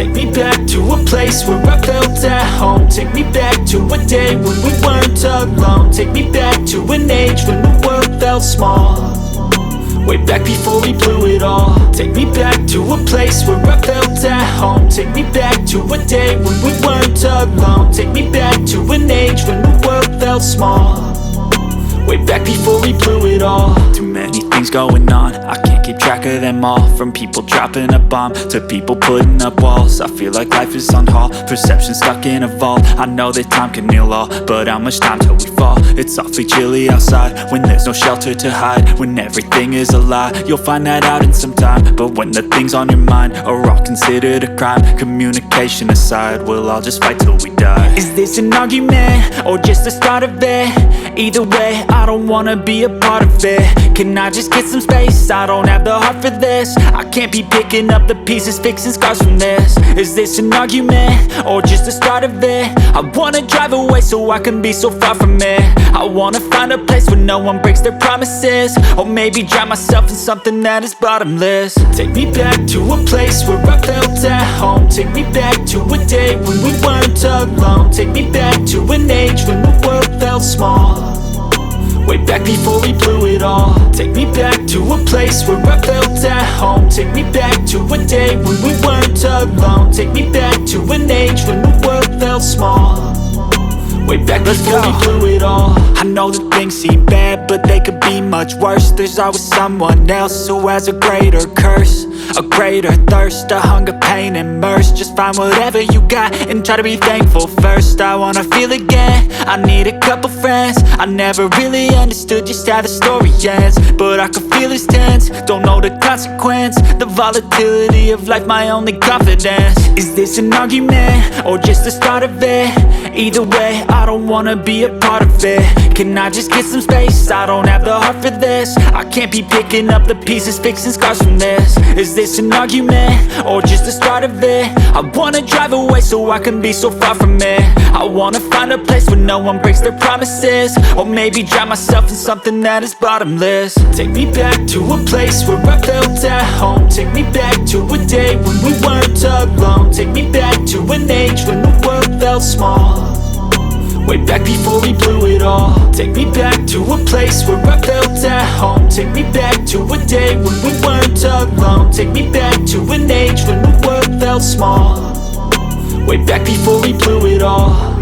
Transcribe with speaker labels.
Speaker 1: Take me back to a place where I felt at home. Take me back to a day when we weren't alone. Take me back to an age when the world felt small, way back before we blew it all. Take me back to a place where I felt at home. Take me back to a day when we weren't alone. Take me back to an age when the world felt small, way back before we blew it all. Too many things going on, I can't keep track of them all. From people dropping a bomb to people putting up walls. I feel like life is on hold, perception stuck in a vault. I know that time can heal all, but how much time till we fall? It's awfully chilly outside when there's no shelter to hide. When everything is a lie, you'll find that out in some time. But when the things on your mind are all considered a crime, communication aside, we'll all just fight till we die. Is this an argument or just the start of it? Either way, I don't wanna be a part of it. Can I just get some space? I don't have the heart for this. I can't be picking up the pieces, fixing scars from this. Is this an argument or just the start of it? I wanna drive away so I can be so far from it. I wanna find a place where no one breaks their promises, or maybe drown myself in something that is bottomless. Take me back to a place where I felt at home. Take me back to a day when we weren't alone. Take me back to an age when the world felt small, way back before we blew it all. Take me back to a place where I felt at home. Take me back to a day when we weren't alone. Take me back to an age when the world felt small, way back before we blew it all. I know that things seem bad, but they could be much worse. There's always someone else who has a greater curse, a greater thirst, a hunger, pain, and mercy. Just find whatever you got and try to be thankful first. I wanna feel again, I need a couple friends. I never really understood just how the story ends, but I can feel it's tense, don't know the consequence. The volatility of life, my only confidence. Is this an argument or just the start of it? Either way, I don't wanna be a part of it. Can I just get some space? I don't have the heart for this. I can't be picking up the pieces, fixing scars from this. Is this an argument or just the start of it? I wanna drive away so I can be so far from it. I wanna find a place where no one breaks their promises, or maybe drown myself in something that is bottomless. Take me back to a place where I felt at home. Take me back to a day when we weren't alone. Take me back to an age when the world felt small, way back before we blew it all. Take me back to a place where I felt at home. Take me back to a day when we weren't alone. Take me back to an age when the world felt small, way back before we blew it all.